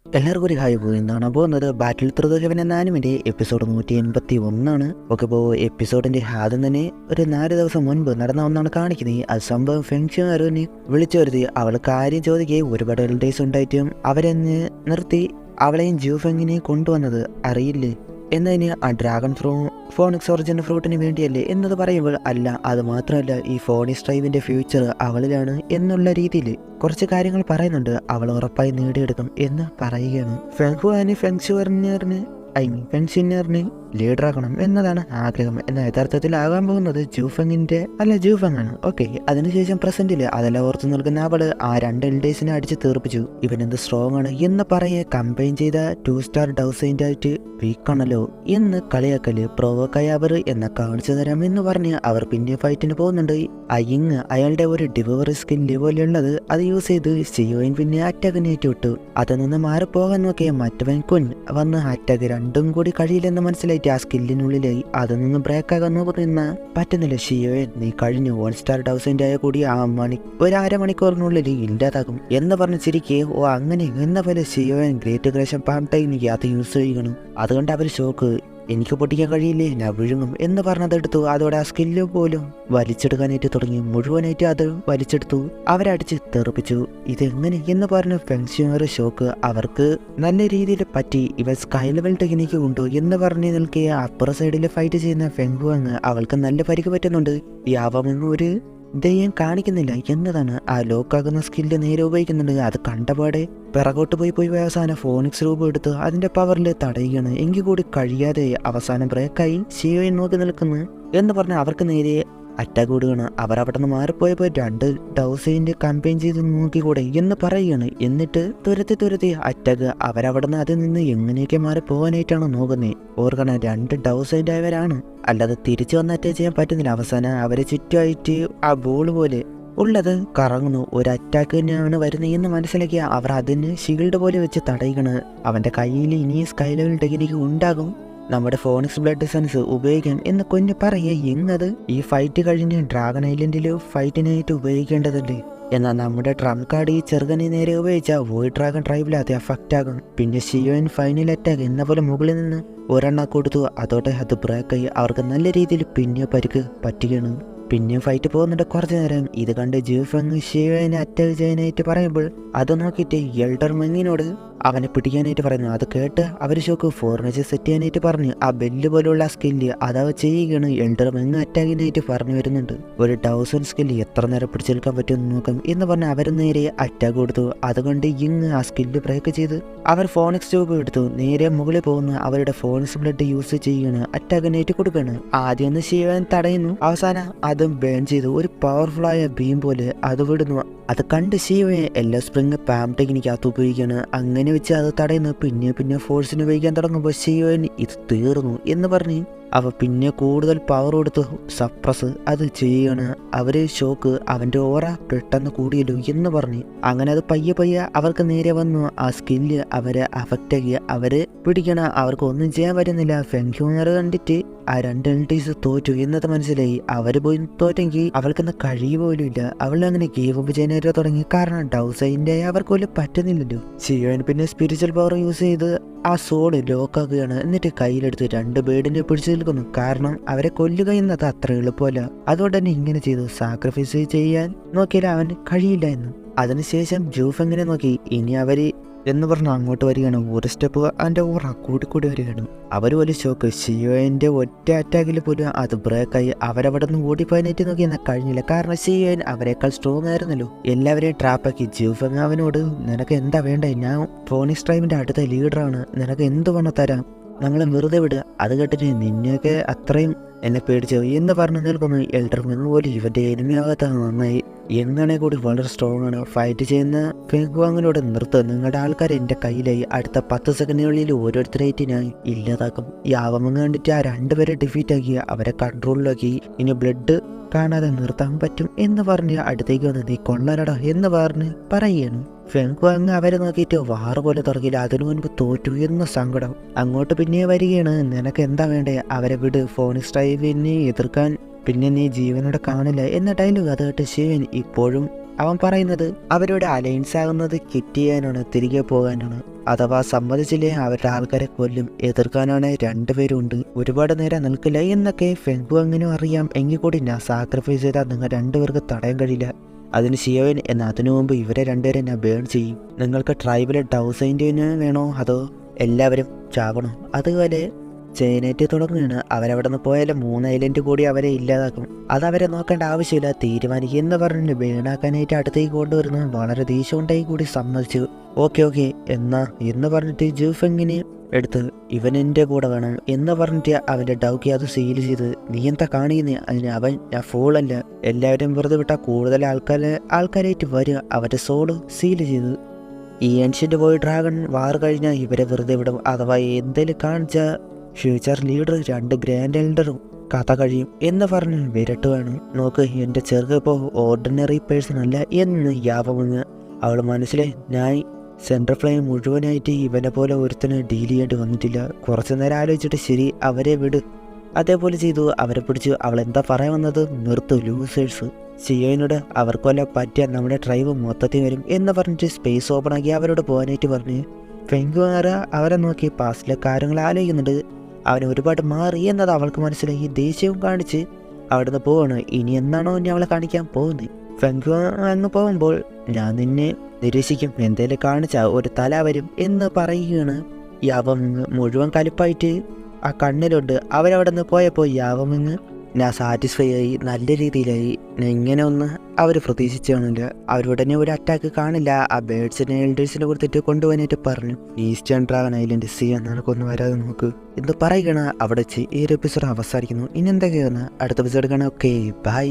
എല്ലാവർക്കും ഒരു ഹായ് പോയി എന്താണ് പോകുന്നത് ബാറ്റിൽ ത്രൂ ദ ഹെവൻ എന്ന ആനിമിൻ്റെ എപ്പിസോഡ് 181 അപ്പോൾ എപ്പിസോഡിൻ്റെ ആദ്യം തന്നെ ഒരു 4 ദിവസം മുൻപ് നടന്ന ഒന്നാണ് കാണിക്കുന്നത്. അത് സംഭവം ഫെങ്ഷുമാറിനെ വിളിച്ചു വരുത്തി അവൾ കാര്യം ചോദിക്കുകയും ഒരുപാട് എൽഡേഴ്സ് ഉണ്ടായിട്ടും അവരെന്ന് നിർത്തി അവളെയും ജൂഫെങ്ങിനെയും കൊണ്ടുവന്നത് അറിയില്ലേ എന്നതിന് ആ ഡ്രാഗൺ ഫോണിക്സ് ഒറിജിൻ ഫ്രൂട്ടിന് വേണ്ടിയല്ലേ എന്നത് പറയുമ്പോൾ അല്ല, അത് മാത്രമല്ല ഈ ഫോണിക്സ് ട്രൈബിൻ്റെ ഫ്യൂച്ചർ അവളിലാണ് എന്നുള്ള രീതിയിൽ കുറച്ച് കാര്യങ്ങൾ പറയുന്നുണ്ട്. അവൾ ഉറപ്പായി നേടിയെടുക്കും എന്ന് പറയുകയാണ്. ഫെങ്ഷുവറിന് ലീഡറാക്കണം എന്നതാണ് ആഗ്രഹം. എന്നാൽ യഥാർത്ഥത്തിൽ ആകാൻ പോകുന്നത് ജൂഫെങ് ആണ്. ഓക്കെ, അതിനുശേഷം പ്രസന്റില് അതെല്ലാം ഓർത്തു നിൽക്കുന്ന അവള് ആ 2 എൽഡേഴ്സിനെ അടിച്ച് തീർപ്പിച്ചു. ഇവനെന്ത് സ്ട്രോങ് ആണ് എന്ന് പറയെ കമ്പൈൻ ചെയ്ത 2 സ്റ്റാർ ഡൗസൈൻ്റ് ആയിട്ട് വീക്കാണല്ലോ എന്ന് കളിയാക്കല് പ്രൊവോക്കായി അവർ എന്നെ കാണിച്ചു തരാം എന്ന് പറഞ്ഞ് അവർ പിന്നെ ഫൈറ്റിന് പോകുന്നുണ്ട്. അയിങ് അയാളുടെ ഒരു ഡിവറി സ്കില്ല് പോലെയുള്ളത് അത് യൂസ് ചെയ്ത് സിയോയിൻ പിന്നെ അറ്റാക്കിനേറ്റ് വിട്ടു. അതിൽ നിന്ന് മാറിപ്പോകാൻ നോക്കിയ മറ്റവൻ കുൻ വന്ന് അറ്റാക്ക് രണ്ടും കൂടി കഴിയില്ലെന്ന് മനസ്സിലായി ആ സ്കില്ലിനുള്ളിലായി അതിൽ നിന്ന് ബ്രേക്ക് ആകാൻ നോക്കുന്ന പറ്റുന്നില്ല. ഷിയോയെ നീ കഴിഞ്ഞു 1 സ്റ്റാർ ഡൗസൈൻ്റ് ആയ കൂടി ഒരു അരമണിക്കൂറിനുള്ളിൽ ഇല്ലാതാകും എന്ന് പറഞ്ഞ് ചിരിക്കേ. ഓ അങ്ങനെ എന്ന പോലെ ഷിയോയൻ ഗ്രേറ്റ് ഗ്രേഷൻ പാം ടൈമിക്ക് അത് യൂസ് ചെയ്യണം. അതുകൊണ്ട് അവർ ഷോക്ക് എനിക്ക് പൊട്ടിക്കാൻ കഴിയില്ലേ, ഞാൻ വിഴുങ്ങും എന്ന് പറഞ്ഞതെടുത്തു. അതോടെ ആ സ്കില്ല് പോലും വലിച്ചെടുക്കാനായിട്ട് തുടങ്ങി. മുഴുവനായിട്ട് അത് വലിച്ചെടുത്തു. അവരടിച്ച് തെറിപ്പിച്ചു. ഇതെങ്ങനെ എന്ന് പറഞ്ഞ് ഫെങ്ഷുമാർ ഷോക്ക്. അവർക്ക് നല്ല രീതിയിൽ പറ്റി. ഇവ സ്കൈ ലെവൽ ടെക്നിക്ക് ഉണ്ടോ എന്ന് പറഞ്ഞ് നിൽക്കിയ അപ്പുറ സൈഡിൽ ഫൈറ്റ് ചെയ്യുന്ന ഫെങ്കുവാങ് അവൾക്ക് നല്ല പരിക്ക് പറ്റുന്നുണ്ട്. ഈ അവമെന്ന് ഒരു ദയ്യം കാണിക്കുന്നില്ല എന്നതാണ്. ആ ലോക്കാകുന്ന സ്കില്ല് നേരെ ഉപയോഗിക്കുന്നുണ്ട്. അത് കണ്ടപാടെ പിറകോട്ട് പോയി അവസാനം ഫോണിക്സ് രൂപം എടുത്ത് അതിന്റെ പവറിൽ തടയുകയാണ്. എങ്കിൽ കൂടി കഴിയാതെ അവസാനം ബ്രേക്കായി ഷിയോയെ നോക്കി നിൽക്കുന്നു എന്ന് പറഞ്ഞ് അവർക്ക് നേരെ അറ്റാക്ക് കൊടുക്കുകയാണ്. അവർ അവിടെ നിന്ന് മാറിപ്പോയപ്പോൾ 2 ഡൗസൈൻ്റെ കമ്പൈൻ ചെയ്ത് നോക്കിക്കൂടെ എന്ന് പറയുകയാണ്. എന്നിട്ട് തുരത്തി അറ്റാക്ക് അവരവിടെ നിന്ന് അതിൽ നിന്ന് എങ്ങനെയൊക്കെ മാറിപ്പോകാനായിട്ടാണ് നോക്കുന്നത്. ഓർക്കണം 2 ഡൗസൈൻ്റ് ആയവരാണ്, അല്ലാതെ തിരിച്ചു വന്ന് അറ്റാക്ക് ചെയ്യാൻ പറ്റുന്നില്ല. അവസാനം അവരെ ചുറ്റുമായിട്ട് ആ ബോൾ പോലെ ഉള്ളത് കറങ്ങുന്നു. ഒരു അറ്റാക്ക് തന്നെയാണ് വരുന്നത് എന്ന് മനസ്സിലാക്കിയ അവർ അതിന് ഷീൽഡ് പോലെ വെച്ച് തടയുകയാണ്. അവൻ്റെ കയ്യിൽ ഇനി സ്കൈ ലെവൽ ടെക്നിക്ക് ഉണ്ടാകും, നമ്മുടെ ഫോണിക്സ് ബ്ലഡ് സെൻസ് ഉപയോഗിക്കാം എന്ന് കൊഞ്ഞ് പറയേ. എന്നത് ഈ ഫൈറ്റ് കഴിഞ്ഞ് ഡ്രാഗൺ ഐലൻഡിൽ ഫൈറ്റിനായിട്ട് ഉപയോഗിക്കേണ്ടതുണ്ട്. എന്നാൽ നമ്മുടെ ട്രംപ് കാർഡ് ഈ ചെറുകനെ നേരെ ഉപയോഗിച്ചാൽ വോയിഡ് ഡ്രാഗൺ ട്രൈബിൽ അത് എഫക്റ്റ് ആകും. പിന്നെ ഷിയോയിൻ ഫൈനൽ അറ്റാക്ക് എന്ന പോലെ മുകളിൽ നിന്ന് ഒരെണ്ണം കൊടുത്തു. അതോടെ അത് ബ്രേക്കായി അവർക്ക് നല്ല രീതിയിൽ പിന്നെ പരിക്ക് പറ്റുകയാണ്. പിന്നെയും ഫൈറ്റ് പോകുന്നുണ്ട് കുറച്ചു നേരം. ഇത് കണ്ട് ജൂഫെങ് ഷിയോയിനെ അറ്റാക്ക് ചെയ്യാനായിട്ട് പറയുമ്പോൾ അത് നോക്കിയിട്ട് എൽഡർ മെങ്ങിനോട് അവനെ പിടിക്കാനായിട്ട് പറയുന്നു. അത് കേട്ട് അവർ ഷോക്ക് ഫോർനേജ് സെറ്റ് ചെയ്യാനായിട്ട് പറഞ്ഞു. ആ ബെല്ല് പോലുള്ള സ്കില്ല് അതവ ചെയ്യുകയാണ്. എൽഡർ മെങ്ങ് അറ്റാക്കിനായിട്ട് പറഞ്ഞു വരുന്നുണ്ട്. ഒരു 1000 സ്കില്ല് എത്ര നേരം പിടിച്ചെടുക്കാൻ പറ്റുമെന്ന് നോക്കാം എന്ന് പറഞ്ഞ് അവർ നേരെ അറ്റാക്ക് കൊടുത്തു. അതുകൊണ്ട് ഇങ് ആ സ്കില്ല് ബ്രേക്ക് ചെയ്ത് അവർ ഫോണിക്സ് ട്യൂബ് എടുത്തു. നേരെ മുകളിൽ പോകുന്ന അവരുടെ ഫോണിക്സ് ബ്ലഡ് യൂസ് ചെയ്യുകയാണ്. അറ്റാക്കിനായിട്ട് കൊടുക്കുകയാണ്. ആദ്യം ഒന്ന് ചെയ്യാൻ തടയുന്നു. അവസാനം അതും ബേൺ ചെയ്തു. ഒരു പവർഫുൾ ആയ ബീം പോലെ അത് വിടുന്നു. അത് കണ്ട് ഷിയോയെ എല്ലാ സ്പ്രിങ് പാം ടെക്നിക്ക് അത് ഉപയോഗിക്കുകയാണ്. അങ്ങനെ വെച്ച് അത് തടയുന്നു. പിന്നെ ഫോഴ്സിന് ഉപയോഗിക്കാൻ തുടങ്ങുമ്പോൾ ഷിയോയൻ ഇത് തീർന്നു എന്ന് പറഞ്ഞ് അവ പിന്നെ കൂടുതൽ പവർ കൊടുത്ത് സപ്രസ് അത് ചെയ്യുകയാണ്. അവര് ഷോക്ക് അവൻ്റെ ഓറ പെട്ടെന്ന് കൂടിയല്ലോ എന്ന് പറഞ്ഞ് അങ്ങനെ അത് പയ്യെ അവർക്ക് നേരെ വന്നു. ആ സ്കില്ല് അവരെ അഫക്റ്റ് ആക്കി അവരെ പിടിക്കണം. അവർക്ക് ഒന്നും ചെയ്യാൻ പറ്റുന്നില്ല. ഫെങ്ഷുമാർ കണ്ടിട്ട് ആ 2 എൽഡേഴ്സ് തോറ്റു എന്നത് മനസ്സിലായി. അവർ പോയി തോറ്റെങ്കിൽ അവൾക്കെന്ന് കഴിയുപോലും ഇല്ല. അവൾ അങ്ങനെ ഗീവ് അപ്പ് ചെയ്യാനായിട്ട് തുടങ്ങി. കാരണം ഡൗസൈൻ്റെ അവർക്ക് പോലും പറ്റുന്നില്ലല്ലോ. ഷിയോൻ പിന്നെ സ്പിരിച്വൽ പവർ യൂസ് ചെയ്ത് ആ സോഡ് ലോക്കാക്കുകയാണ്. എന്നിട്ട് കയ്യിലെടുത്ത് 2 ബേഡിനെ പിടിച്ചു നിൽക്കുന്നു. കാരണം അവരെ കൊല്ലുക എന്നത് അത്ര എളുപ്പമല്ല. അതുകൊണ്ട് തന്നെ ഇങ്ങനെ ചെയ്തു. സാക്രിഫൈസ് ചെയ്യാൻ നോക്കിയാൽ അവന് കഴിയില്ല എന്ന്. അതിനുശേഷം ജൂഫെങ്ങിനെ നോക്കി ഇനി അവര് എന്ന് പറഞ്ഞ് അങ്ങോട്ട് വരികയാണ്. ഒരു സ്റ്റെപ്പ് അതിൻ്റെ ഓറ കൂടി വരികയാണ്. അവർ വലിയ ഷോക്ക്. ഷിയോയിൻ്റെ ഒറ്റ അറ്റാക്കിൽ പോലും അത് ബ്രേക്കായി. അവരവിടെ നിന്ന് ഓടിപ്പോയനായിട്ട് നോക്കി എന്നാൽ കഴിഞ്ഞില്ല. കാരണം ഷിയോയിൻ അവരെക്കാൾ സ്ട്രോങ് ആയിരുന്നല്ലോ. എല്ലാവരെയും ട്രാപ്പാക്കി. ജൂഫെങ് അവനോട് നിനക്ക് എന്താ വേണ്ടേ, ഞാൻ ഫോണിക്സ് ട്രൈബിൻ്റെ അടുത്ത ലീഡറാണ്, നിനക്ക് എന്ത് വേണം തരാം, ഞങ്ങളെ വെറുതെ വിടുക. അത് കേട്ടിട്ട് നിന്നെയൊക്കെ അത്രയും എന്നെ പേടിച്ചോ എന്ന് പറഞ്ഞു നിൽക്കുന്നു. എൽഡർ മെങ് പോലും ഇവൻ്റെ എനിമി ആകാത്ത നന്നായി. എന്നാണെ കൂടി വളരെ സ്ട്രോങ് ആണ്. ഫൈറ്റ് ചെയ്യുന്ന ഫെങ്കുവാങ്ങിനോട് നിർത്തുക, നിങ്ങളുടെ ആൾക്കാർ എൻ്റെ കയ്യിലായി. അടുത്ത 10 സെക്കൻഡുകളിൽ ഓരോരുത്തരായിട്ട് ഞാൻ ഇല്ലാതാക്കും. ഈ ആവമങ്ങ് കണ്ടിട്ട് ആ 2 പേരെ ഡിഫീറ്റ് ആക്കി അവരെ കൺട്രോളിലാക്കി. ഇനി ബ്ലഡ് കാണാതെ നിർത്താൻ പറ്റും എന്ന് പറഞ്ഞ് അടുത്തേക്ക് വന്ന് നീ കൊള്ളലടാ എന്ന് പറഞ്ഞ് പറയുകയാണ്. ഫെങ്കുവാങ് അവരെ നോക്കിയിട്ട് വാറ് പോലെ തുടങ്ങിയില്ല. അതിനു മുൻപ് തോറ്റു എന്ന സങ്കടം. അങ്ങോട്ട് പിന്നെ വരികയാണ്. നിനക്ക് എന്താ വേണ്ടേ, അവരെ വിട്, ഫോണിക്സ് ട്രൈബിനെ എതിർക്കാൻ പിന്നെ നീ ജീവനോടെ കാണില്ല എന്ന ഡയലോഗ് അത് കേട്ട് ശിവൻ ഇപ്പോഴും അവൻ പറയുന്നത് അവരുടെ അലയൻസ് ആകുന്നത് കിറ്റ് ചെയ്യാനാണ്, തിരികെ പോകാനാണ്. അഥവാ സമ്മതിച്ചില്ലേ അവരുടെ ആൾക്കാരെ കൊല്ലും. എതിർക്കാനാണ് രണ്ടുപേരുണ്ട്, ഒരുപാട് നേരം നിൽക്കില്ല എന്നൊക്കെ ഫെങ്കുവങ്ങിനും അറിയാം. എങ്കിൽ കൂടി ഞാൻ സാക്രിഫൈസ് ചെയ്താൽ നിങ്ങൾ രണ്ടുപേർക്ക് തടയാൻ കഴിയില്ല. അതിന് ഷിയോയിൻ എന്ന അതിനു മുമ്പ് ഇവരെ രണ്ടുപേരെ ഞാൻ ബേൺ ചെയ്യും. നിങ്ങൾക്ക് ട്രൈബിലെ ഡൗസൈൻഡിന് വേണോ അതോ എല്ലാവരും ചാവണോ? അതുപോലെ ചെയിനേറ്റ് തുടങ്ങുകയാണ്. അവരവിടെ നിന്ന് പോയാലും 3 ഐലൻഡ് കൂടി അവരെ ഇല്ലാതാക്കും. അതവരെ നോക്കേണ്ട ആവശ്യമില്ല, തീരുമാനിക്കും എന്ന് പറഞ്ഞിട്ട് ബേണാക്കാനായിട്ട് അടുത്തേക്ക് കൊണ്ടുവരുന്നു. വളരെ ദേഷ്യമുണ്ടായി കൂടി സമ്മതിച്ചു. ഓക്കെ എന്നാ എന്ന് പറഞ്ഞിട്ട് ജൂഫെങ്ങിനെ എടുത്ത് ഇവൻ എൻ്റെ കൂടെ വേണം എന്ന് പറഞ്ഞിട്ട് അവൻ്റെ ഡൗക്കി അത് സീൽ ചെയ്ത്. നീ എന്താ കാണിക്കുന്നേ? അതിന് അവൻ ഞാൻ ഫോളല്ല, എല്ലാവരും വെറുതെ വിട്ടാൽ കൂടുതൽ ആൾക്കാരായിട്ട് വരിക. അവൻ്റെ സോള് സീൽ ചെയ്ത് ഈ ഏൻഷ്യൻ്റ് ബോയ് ഡ്രാഗൺ വാർ കഴിഞ്ഞാൽ ഇവരെ വെറുതെ വിടും. അഥവാ എന്തെങ്കിലും കാണിച്ച ഫ്യൂച്ചർ ലീഡർ 2 ഗ്രാൻഡ് എൽഡറും കഥ കഴിയും എന്ന് പറഞ്ഞ് വിരട്ടുവാണ്. നോക്ക്, എൻ്റെ ചെറുക്ക് ഇപ്പോൾ ഓർഡിനറി പേഴ്സൺ അല്ല എന്ന് യാവമെന്ന് അവൾ മനസ്സിലായി. ഞാൻ സെൻട്രൽ ഫ്ലെയിം മുഴുവനായിട്ട് ഇവനെ പോലെ ഒരുത്തനെ ഡീൽ ചെയ്യേണ്ടി വന്നിട്ടില്ല. കുറച്ചു നേരം ആലോചിച്ചിട്ട് ശരി അവരെ വിട്. അതേപോലെ ചെയ്തു. അവരെ പിടിച്ചു. അവൾ എന്താ പറയാൻ വന്നത്? നിർത്തു ലൂസേഴ്സ്. ഷിയോയിനോട് അവർക്ക് വല്ല പറ്റിയാൽ നമ്മുടെ ട്രൈബ് മൊത്തത്തിൽ വരും എന്ന് പറഞ്ഞിട്ട് സ്പേസ് ഓപ്പൺ ആക്കി അവരോട് പോകാനായിട്ട് പറഞ്ഞ് ഫെങ്കുവാറ അവരെ നോക്കി പാസ്റ്റിലെ കാര്യങ്ങൾ ആലോചിക്കുന്നുണ്ട്. അവൻ ഒരുപാട് മാറി എന്നത് അവൾക്ക് മനസ്സിലായി. ദേഷ്യവും കാണിച്ച് അവിടുന്ന് പോവാണ്. ഇനി എന്നാണോ ഇനി അവളെ കാണിക്കാൻ പോകുന്നത്? ഫെങ്കുവാങ് പോകുമ്പോൾ ഞാൻ നിന്നെ നിരീക്ഷിക്കും, എന്തേലും കാണിച്ച ഒരു തല വരും എന്ന് പറയുകയാണ്. യാവമിങ് മുഴുവൻ കലിപ്പായിട്ട് ആ കണ്ണിലുണ്ട്. അവരവിടെ നിന്ന് പോയപ്പോൾ യാവമിങ് ഞാൻ സാറ്റിസ്ഫൈ ആയി, നല്ല രീതിയിലായി. ഇങ്ങനെ ഒന്ന് അവർ പ്രതീക്ഷിച്ചു കാണില്ല. അവരുടനെ ഒരു അറ്റാക്ക് കാണില്ല. ആ ബേഡ്സിനെ എൽഡേഴ്സിനെ കൊടുത്തിട്ട് കൊണ്ടുപോകാനായിട്ട് പറഞ്ഞു. ഈസ്റ്റേൺ ഡ്രാഗൺ ഐലൻഡ് സി നിനക്കൊന്ന് വരാതെ നോക്ക് എന്ന് പറയുകയാണ്. അവിടെ ഈ ഒരു എപ്പിസോഡ് അവസാനിക്കുന്നു. ഇനി എന്തൊക്കെയാണ് അടുത്ത എപ്പിസോഡ് കാണാം. Okay bye.